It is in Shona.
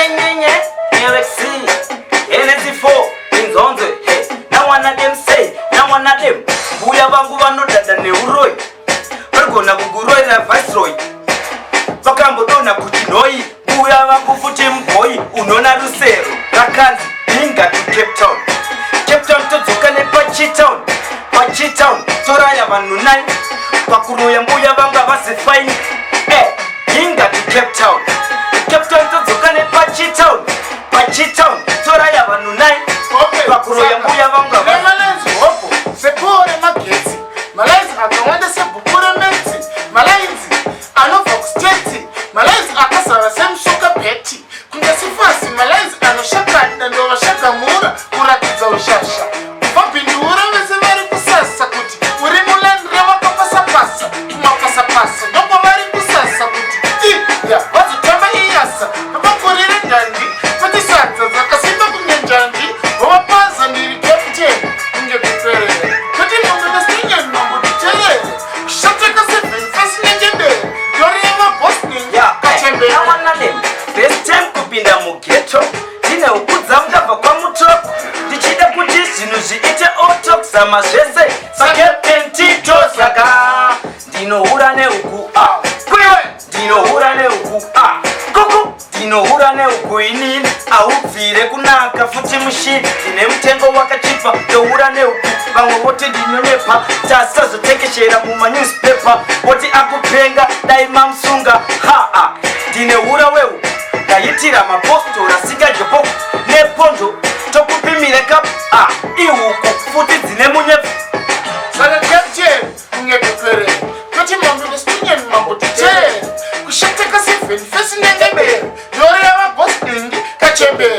Nye, Galaxy, NZ4, Inzonze, hey. Now one of them say, now one of them. Buya vangu vanodada neuroi. Varigona kuguroi na viceroy. Vakambodona kuchinoi. Buya vangu futi mgoi. Unona rusero. Rakanzi, inga to Cape Town. Cape Town todzoka nePachi Town. Pachi Town, toraya vanhu 9. Pakuroya mbuya vanga vasi fine. Inga to Cape Town. Cape Town todzoka nePachi Town. Pachi Town, toraya vanhu 9. Pakuroya mbuya vanga vasi Sepore magetsi, malazi akawanda sebhukura metsi, malazi anobva kusiteti, malazi akazara semushoka bheti, kunge sifasi malazi anoshakanda ndovashakamura kuratidza ushasha. Vabhindura vese vari kusasa kuti uri mulandire vakapasapasa, kumapasapasa ndoko vari kusasa kuti iya vazotamba iyasa vamakorere ndandi patisadza dzakasimba kunge njanji vovapaza ndiri captain kunge kuperera. First time kupinda mugeto tine ukudza mundabva kwamutoko ndichida kuti zvinhu zviite otokzama zvese sakapten tito saka ndinohura neuku ndinohura neuku kuku ndinohura neuku inini aubvire kunaka futi mushini ndine mutengo wakachipa ndohura neuku vamwe voti ndinonepa tasazotekeshera mumanewspaper voti akupenga dai mamsunga ndinehura weu ndaitira mapostora singajepoko nepondo tokupimire kap ihuku futi dzine munyepo saka captain ungepeperera kuti mambo nestinye mambo tichee kushateka 7 fesi nengebere yore yavabosdingi kachembere